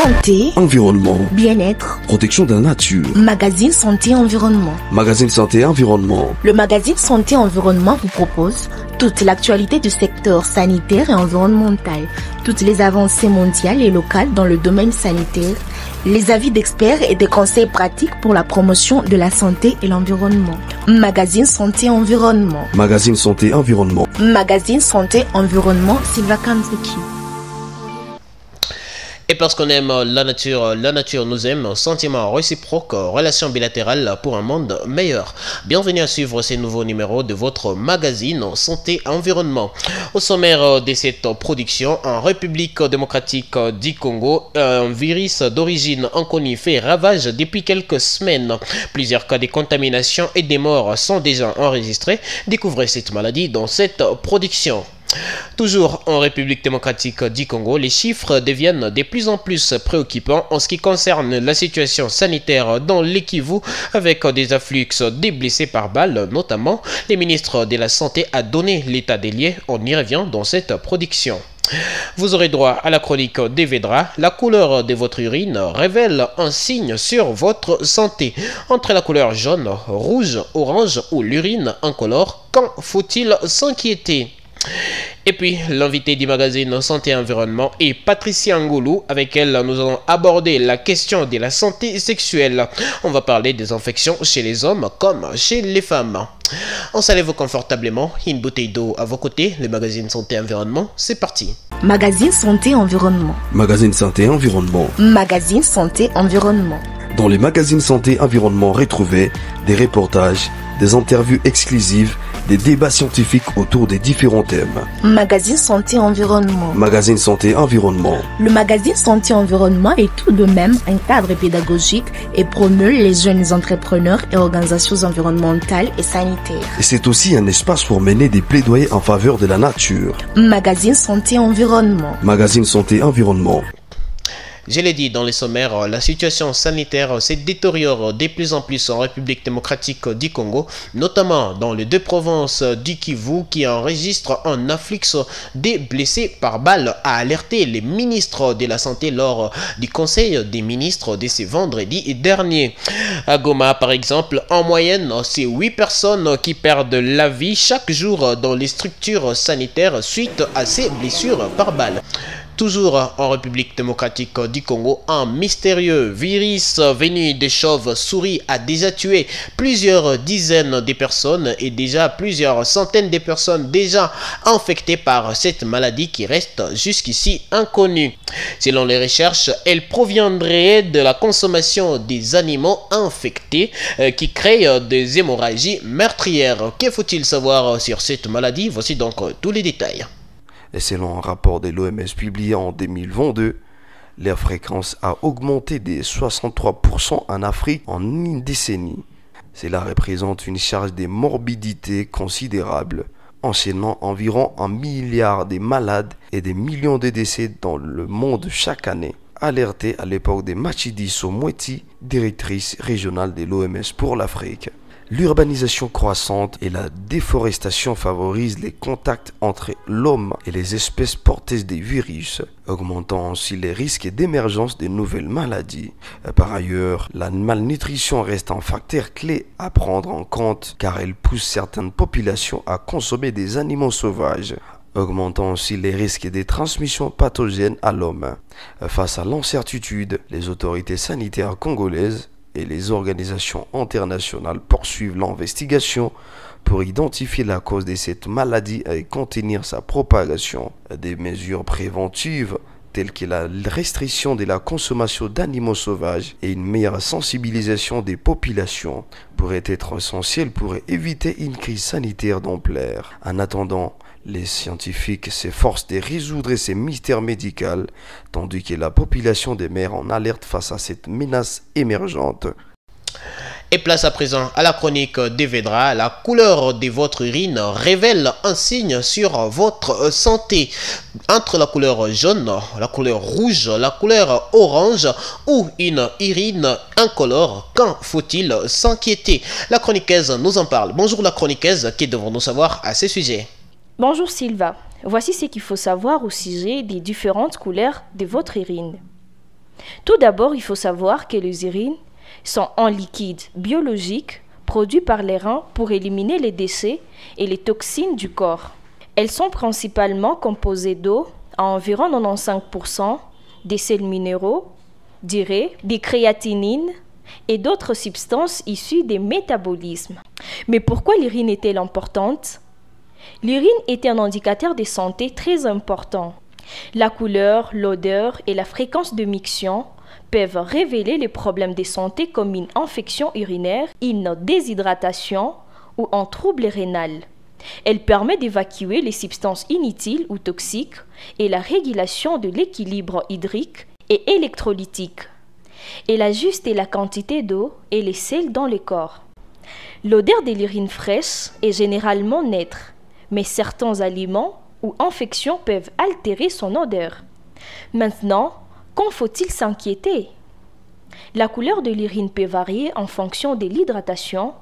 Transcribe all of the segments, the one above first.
Santé, environnement, bien-être, protection de la nature. Magazine Santé Environnement. Magazine Santé Environnement. Le magazine Santé Environnement vous propose toute l'actualité du secteur sanitaire et environnemental, toutes les avancées mondiales et locales dans le domaine sanitaire, les avis d'experts et des conseils pratiques pour la promotion de la santé et l'environnement. Magazine Santé Environnement. Magazine Santé Environnement. Magazine Santé Environnement, Sylva Kanzuki. Et parce qu'on aime la nature nous aime, sentiment réciproque, relation bilatérale pour un monde meilleur. Bienvenue à suivre ces nouveaux numéros de votre magazine Santé Environnement. Au sommaire de cette production, en République démocratique du Congo, un virus d'origine inconnue fait ravage depuis quelques semaines. Plusieurs cas de contamination et de morts sont déjà enregistrés. Découvrez cette maladie dans cette production. Toujours en République démocratique du Congo, les chiffres deviennent de plus en plus préoccupants en ce qui concerne la situation sanitaire dans le Kivu avec des afflux de blessés par balle notamment. Le ministre de la Santé a donné l'état des lieux, on y revient dans cette production. Vous aurez droit à la chronique d'Evedra. La couleur de votre urine révèle un signe sur votre santé. Entre la couleur jaune, rouge, orange ou l'urine incolore, quand faut-il s'inquiéter ? Et puis, l'invité du magazine Santé Environnement est Patricia Ngoulou. Avec elle, nous allons aborder la question de la santé sexuelle. On va parler des infections chez les hommes comme chez les femmes. Installez-vous confortablement, une bouteille d'eau à vos côtés. Le magazine Santé Environnement, c'est parti. Magazine Santé Environnement. Magazine Santé Environnement. Magazine Santé Environnement. Dans les magazines Santé Environnement, retrouvez des reportages, des interviews exclusives, des débats scientifiques autour des différents thèmes. Magazine Santé Environnement. Magazine Santé Environnement. Le magazine Santé Environnement est tout de même un cadre pédagogique et promeut les jeunes entrepreneurs et organisations environnementales et sanitaires. Et c'est aussi un espace pour mener des plaidoyers en faveur de la nature. Magazine Santé Environnement. Magazine Santé Environnement. Je l'ai dit dans les sommaires, la situation sanitaire se détériore de plus en plus en République démocratique du Congo, notamment dans les deux provinces du Kivu qui enregistrent un afflux des blessés par balle, a alerté les ministres de la Santé lors du Conseil des ministres de ce vendredi dernier. À Goma, par exemple, en moyenne, c'est 8 personnes qui perdent la vie chaque jour dans les structures sanitaires suite à ces blessures par balle. Toujours en République démocratique du Congo, un mystérieux virus venu des chauves-souris a déjà tué plusieurs dizaines de personnes et déjà plusieurs centaines de personnes déjà infectées par cette maladie qui reste jusqu'ici inconnue. Selon les recherches, elle proviendrait de la consommation des animaux infectés qui créent des hémorragies meurtrières. Que faut-il savoir sur cette maladie? Voici donc tous les détails. Et selon un rapport de l'OMS publié en 2022, leur fréquence a augmenté de 63% en Afrique en une décennie. Cela représente une charge de morbidité considérable, enchaînant environ 1 milliard de malades et des millions de décès dans le monde chaque année. Alerté à l'époque de Matshidiso Moeti, directrice régionale de l'OMS pour l'Afrique. L'urbanisation croissante et la déforestation favorisent les contacts entre l'homme et les espèces porteuses des virus, augmentant ainsi les risques d'émergence de nouvelles maladies. Par ailleurs, la malnutrition reste un facteur clé à prendre en compte car elle pousse certaines populations à consommer des animaux sauvages, augmentant aussi les risques de transmission pathogène à l'homme. Face à l'incertitude, les autorités sanitaires congolaises et les organisations internationales poursuivent l'investigation pour identifier la cause de cette maladie et contenir sa propagation. Des mesures préventives telles que la restriction de la consommation d'animaux sauvages et une meilleure sensibilisation des populations pourraient être essentielles pour éviter une crise sanitaire d'ampleur. En attendant, les scientifiques s'efforcent de résoudre ces mystères médicaux, tandis que la population demeure en alerte face à cette menace émergente. Et place à présent à la chronique d'Evedra. La couleur de votre urine révèle un signe sur votre santé. Entre la couleur jaune, la couleur rouge, la couleur orange ou une urine incolore, quand faut-il s'inquiéter? La chroniqueuse nous en parle. Bonjour la chroniqueuse, que devons-nous savoir à ce sujet? Bonjour Sylva, voici ce qu'il faut savoir au sujet des différentes couleurs de votre urine. Tout d'abord, il faut savoir que les urines sont un liquide biologique produit par les reins pour éliminer les déchets et les toxines du corps. Elles sont principalement composées d'eau à environ 95%, des sels minéraux, d'urée, des créatinines et d'autres substances issues des métabolismes. Mais pourquoi l'urine est-elle importante? L'urine est un indicateur de santé très important. La couleur, l'odeur et la fréquence de miction peuvent révéler les problèmes de santé comme une infection urinaire, une déshydratation ou un trouble rénal. Elle permet d'évacuer les substances inutiles ou toxiques et la régulation de l'équilibre hydrique et électrolytique. Elle ajuste la quantité d'eau et les sels dans le corps. L'odeur de l'urine fraîche est généralement neutre, mais certains aliments ou infections peuvent altérer son odeur. Maintenant, quand faut-il s'inquiéter? La couleur de l'urine peut varier en fonction de l'hydratation,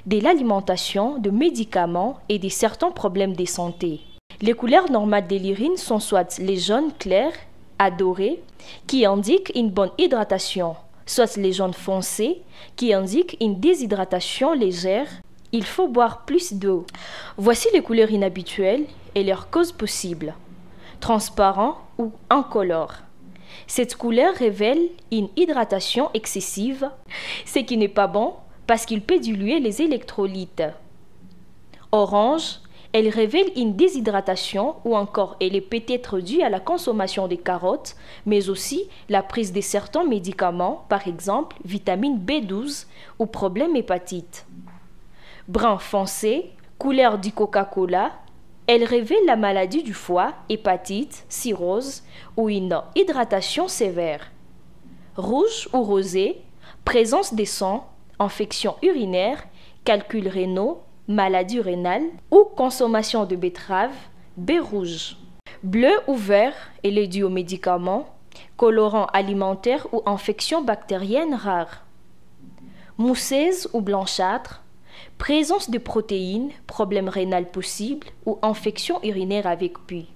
de l'alimentation, de médicaments et de certains problèmes de santé. Les couleurs normales de l'urine sont soit les jaunes clairs à dorés, qui indiquent une bonne hydratation, soit les jaunes foncés, qui indiquent une déshydratation légère. Il faut boire plus d'eau. Voici les couleurs inhabituelles et leurs causes possibles. Transparent ou incolore. Cette couleur révèle une hydratation excessive, ce qui n'est pas bon parce qu'il peut diluer les électrolytes. Orange, elle révèle une déshydratation ou encore elle est peut-être due à la consommation de carottes, mais aussi la prise de certains médicaments, par exemple vitamine B12 ou problème hépatite. Brun foncé, couleur du Coca-Cola, elle révèle la maladie du foie, hépatite, cirrhose ou une hydratation sévère. Rouge ou rosé, présence de sang, infection urinaire, calculs rénaux, maladie rénale ou consommation de betterave, baie rouge. Bleu ou vert, elle est due aux médicaments, colorants alimentaires ou infections bactériennes rares. Mousseuse ou blanchâtre, présence de protéines, problème rénal possible ou infection urinaire avec puits.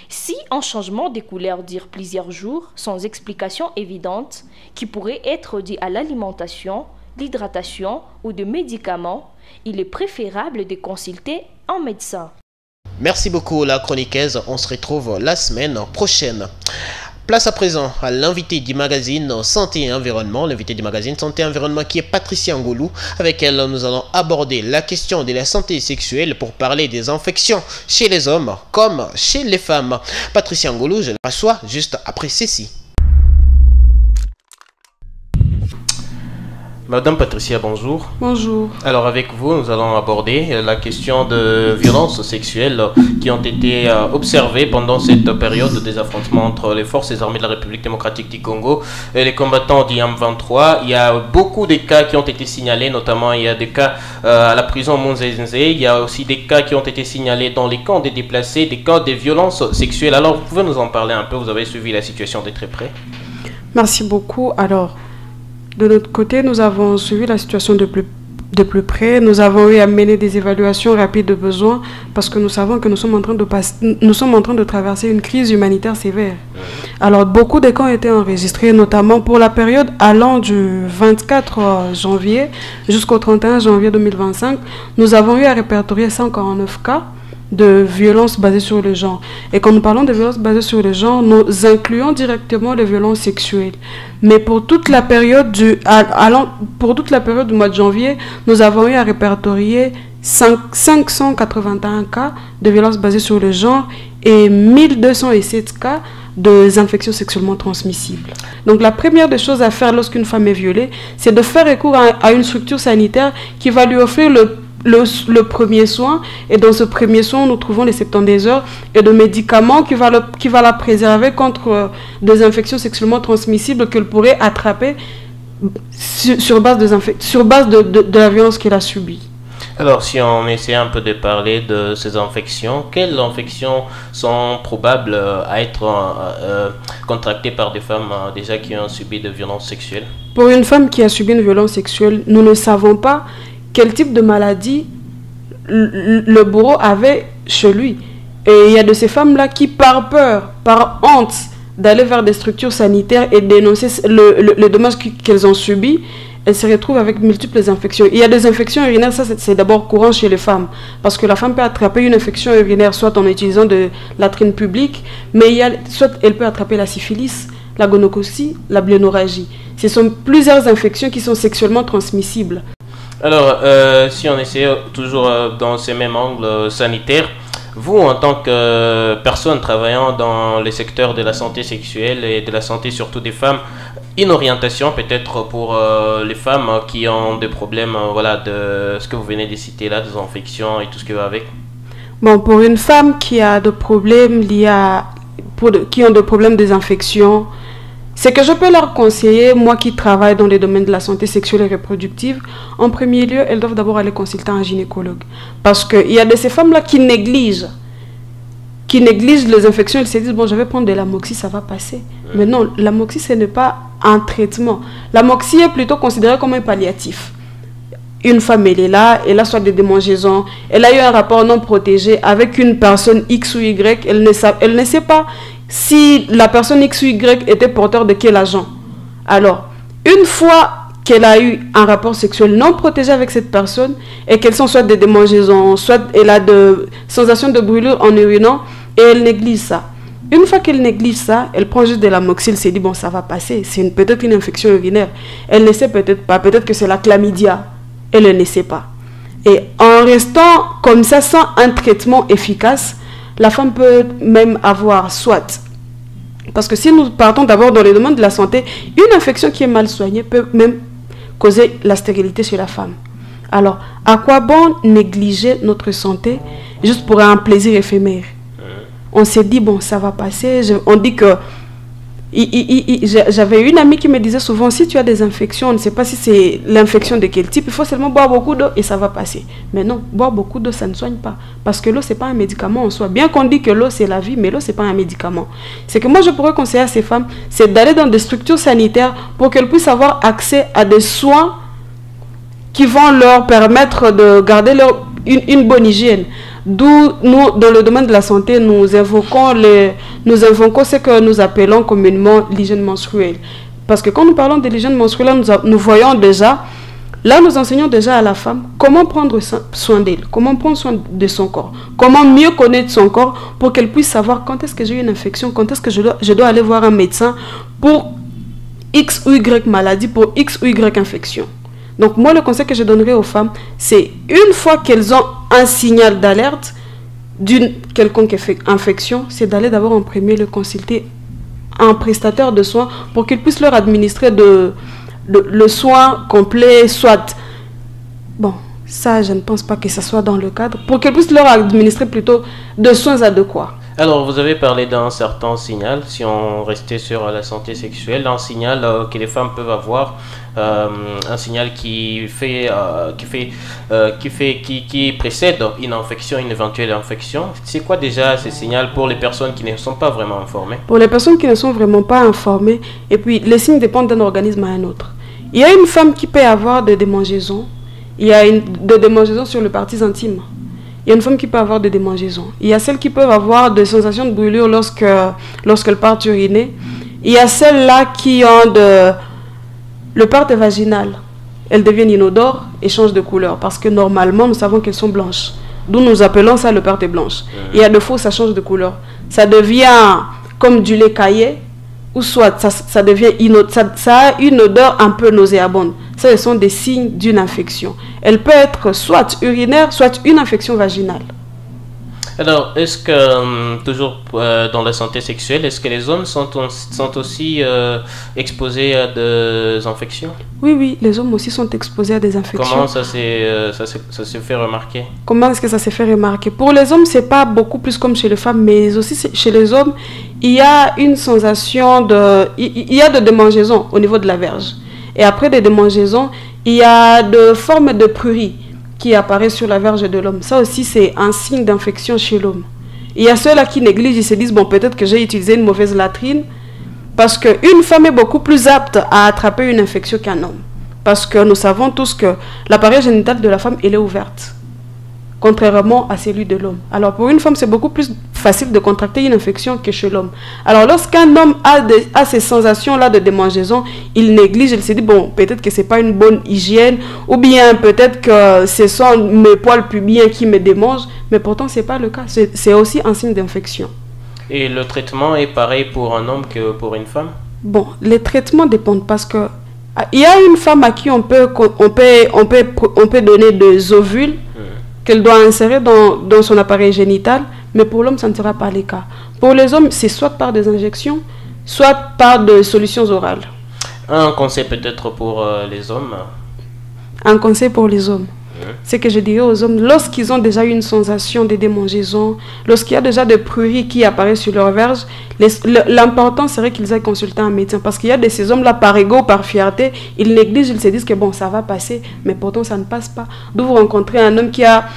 Si un changement de couleur dure plusieurs jours sans explication évidente qui pourrait être dû à l'alimentation, l'hydratation ou de médicaments, il est préférable de consulter un médecin. Merci beaucoup la chroniqueuse, on se retrouve la semaine prochaine. Place à présent à l'invité du magazine Santé et Environnement, l'invité du magazine Santé et Environnement qui est Patricia Ngolou. Avec elle, nous allons aborder la question de la santé sexuelle pour parler des infections chez les hommes comme chez les femmes. Patricia Ngolou, je la reçois juste après ceci. Madame Patricia, bonjour. Bonjour. Alors avec vous, nous allons aborder la question de violences sexuelles qui ont été observées pendant cette période des affrontements entre les forces armées de la République démocratique du Congo et les combattants du M23. Il y a beaucoup de cas qui ont été signalés, notamment il y a des cas à la prison Monzenze, il y a aussi des cas qui ont été signalés dans les camps des déplacés, des cas de violences sexuelles. Alors vous pouvez nous en parler un peu, vous avez suivi la situation de très près. Merci beaucoup. Alors, de notre côté, nous avons suivi la situation de plus près. Nous avons eu à mener des évaluations rapides de besoins parce que nous savons que nous sommes en train de traverser une crise humanitaire sévère. Alors, beaucoup de cas ont été enregistrés, notamment pour la période allant du 24 janvier jusqu'au 31 janvier 2025. Nous avons eu à répertorier 149 cas de violences basées sur le genre. Et quand nous parlons de violences basées sur le genre, nous incluons directement les violences sexuelles. Mais pour toute la période du mois de janvier, nous avons eu à répertorier 581 cas de violences basées sur le genre et 1207 cas de infections sexuellement transmissibles. Donc la première des choses à faire lorsqu'une femme est violée, c'est de faire recours à une structure sanitaire qui va lui offrir le premier soin, et dans ce premier soin nous trouvons les 70 heures et de médicaments qui va la préserver contre des infections sexuellement transmissibles qu'elle pourrait attraper sur base de la violence qu'elle a subie. Alors, si on essaie un peu de parler de ces infections, quelles infections sont probables à être contractées par des femmes déjà qui ont subi de violences sexuelles? Pour une femme qui a subi une violence sexuelle, nous ne savons pas quel type de maladie le bourreau avait chez lui. Et il y a de ces femmes-là qui, par peur, par honte d'aller vers des structures sanitaires et dénoncer le dommage qu'elles ont subi, elles se retrouvent avec multiples infections. Il y a des infections urinaires, ça c'est d'abord courant chez les femmes, parce que la femme peut attraper une infection urinaire soit en utilisant de latrines publiques, mais soit elle peut attraper la syphilis, la gonococcie, la blénorragie. Ce sont plusieurs infections qui sont sexuellement transmissibles. Alors, si on essaie toujours dans ces mêmes angles sanitaires, vous, en tant que personne travaillant dans les secteurs de la santé sexuelle et de la santé surtout des femmes, une orientation peut-être pour les femmes qui ont des problèmes, voilà, de ce que vous venez de citer là, des infections et tout ce qui va avec. Bon, pour une femme qui a des problèmes qui ont des problèmes des infections, c'est que je peux leur conseiller, moi qui travaille dans les domaines de la santé sexuelle et reproductive, en premier lieu, elles doivent d'abord aller consulter un gynécologue. Parce qu'il y a de ces femmes-là qui négligent les infections. Elles se disent, bon, je vais prendre de l'amoxy, ça va passer. Mais non, l'amoxy, ce n'est pas un traitement. L'amoxy est plutôt considéré comme un palliatif. Une femme, elle est là, elle a soit des démangeaisons, elle a eu un rapport non protégé avec une personne X ou Y, elle ne sait pas si la personne X ou Y était porteur de quel agent. Alors, une fois qu'elle a eu un rapport sexuel non protégé avec cette personne et qu'elle sent soit des démangeaisons, soit elle a des sensations de brûlure en urinant et elle néglige ça. Une fois qu'elle néglige ça, elle prend juste de l'amoxy, elle s'est dit bon ça va passer, c'est peut-être une infection urinaire. Elle ne sait peut-être pas, peut-être que c'est la chlamydia, elle ne sait pas. Et en restant comme ça sans un traitement efficace, la femme peut même avoir soit, parce que si nous partons d'abord dans les domaines de la santé, une infection qui est mal soignée peut même causer la stérilité chez la femme. Alors, à quoi bon négliger notre santé juste pour un plaisir éphémère? On s'est dit, bon, ça va passer. On dit que... J'avais une amie qui me disait souvent, si tu as des infections, on ne sait pas si c'est l'infection de quel type, il faut seulement boire beaucoup d'eau et ça va passer. Mais non, boire beaucoup d'eau, ça ne soigne pas. Parce que l'eau, ce n'est pas un médicament en soi. Bien qu'on dit que l'eau, c'est la vie, mais l'eau, ce n'est pas un médicament. C'est que moi, je pourrais conseiller à ces femmes, c'est d'aller dans des structures sanitaires pour qu'elles puissent avoir accès à des soins qui vont leur permettre de garder une bonne hygiène. D'où nous, dans le domaine de la santé, nous invoquons ce que nous appelons communément l'hygiène menstruelle. Parce que quand nous parlons de l'hygiène menstruelle, nous voyons déjà, là nous enseignons déjà à la femme comment prendre soin d'elle, comment prendre soin de son corps, comment mieux connaître son corps pour qu'elle puisse savoir quand est-ce que j'ai une infection, quand est-ce que je dois aller voir un médecin pour X ou Y maladie, pour X ou Y infection. Donc moi, le conseil que je donnerais aux femmes, c'est une fois qu'elles ont un signal d'alerte d'une quelconque infection, c'est d'aller d'abord en premier le consulter un prestataire de soins pour qu'il puisse leur administrer le soin complet, soit... Bon, ça, je ne pense pas que ça soit dans le cadre. Pour qu'elle puisse leur administrer plutôt de soins adéquats. Alors, vous avez parlé d'un certain signal, si on restait sur la santé sexuelle, un signal que les femmes peuvent avoir, un signal qui précède une infection, une éventuelle infection. C'est quoi déjà ce signal pour les personnes qui ne sont pas vraiment informées? Pour les personnes qui ne sont vraiment pas informées, et puis les signes dépendent d'un organisme à un autre. Il y a une femme qui peut avoir des démangeaisons, il y a des démangeaisons sur les parties intimes. Il y a une femme qui peut avoir des démangeaisons. Il y a celles qui peuvent avoir des sensations de brûlure lorsqu'elles partent uriner. Il y a celles-là qui ont le parth vaginal. Elles deviennent inodores et changent de couleur parce que normalement, nous savons qu'elles sont blanches. D'où nous appelons ça le parth blanche. Il y a de faux, ça change de couleur. Ça devient comme du lait caillé ou soit ça devient ça a une odeur un peu nauséabonde. Ce sont des signes d'une infection. Elle peut être soit urinaire, soit une infection vaginale. Alors, est-ce que, toujours dans la santé sexuelle, est-ce que les hommes sont aussi exposés à des infections? Oui, les hommes aussi sont exposés à des infections. Comment ça se fait remarquer? Comment est-ce que ça se fait remarquer? Pour les hommes, c'est pas beaucoup plus comme chez les femmes, mais aussi chez les hommes, il y a une sensation il y a de démangeaisons au niveau de la verge. Et après des démangeaisons, il y a de formes de prurie qui apparaissent sur la verge de l'homme. Ça aussi, c'est un signe d'infection chez l'homme. Il y a ceux-là qui négligent, ils se disent, bon, peut-être que j'ai utilisé une mauvaise latrine, parce qu'une femme est beaucoup plus apte à attraper une infection qu'un homme. Parce que nous savons tous que l'appareil génital de la femme, elle est ouverte. contrairement à celui de l'homme. Alors pour une femme, c'est beaucoup plus facile de contracter une infection que chez l'homme. Alors lorsqu'un homme a ces sensations-là de démangeaison, il néglige, il se dit, bon, peut-être que c'est pas une bonne hygiène, ou bien peut-être que ce sont mes poils pubiens qui me démangent, mais pourtant c'est pas le cas, c'est aussi un signe d'infection. Et le traitement est pareil pour un homme que pour une femme? Bon, les traitements dépendent parce que il y a une femme à qui on peut donner des ovules qu'elle doit insérer dans son appareil génital, mais pour l'homme, ça ne sera pas le cas. Pour les hommes, c'est soit par des injections, soit par des solutions orales. Un conseil peut-être pour les hommes? Un conseil pour les hommes, c'est que je dirais aux hommes, lorsqu'ils ont déjà eu une sensation de démangeaison, lorsqu'il y a déjà des pruries qui apparaissent sur leur verge, l'important serait qu'ils aillent consulter un médecin. Parce qu'il y a de ces hommes-là, par ego, par fierté, ils négligent, ils se disent que bon, ça va passer, mais pourtant ça ne passe pas. D'où vous rencontrez un homme qui a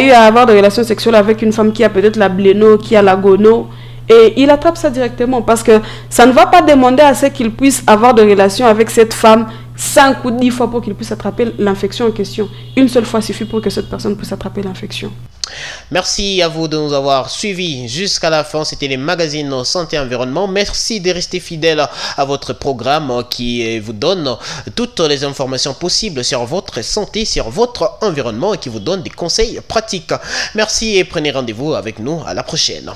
eu à avoir des relations sexuelles avec une femme qui a peut-être la bléno, qui a la gono, et il attrape ça directement parce que ça ne va pas demander à ce qu'il puisse avoir des relations avec cette femme 5 ou 10 fois pour qu'il puisse attraper l'infection en question. Une seule fois suffit pour que cette personne puisse attraper l'infection. Merci à vous de nous avoir suivis jusqu'à la fin. C'était les magazines Santé et Environnement. Merci de rester fidèle à votre programme qui vous donne toutes les informations possibles sur votre santé, sur votre environnement et qui vous donne des conseils pratiques. Merci et prenez rendez-vous avec nous à la prochaine.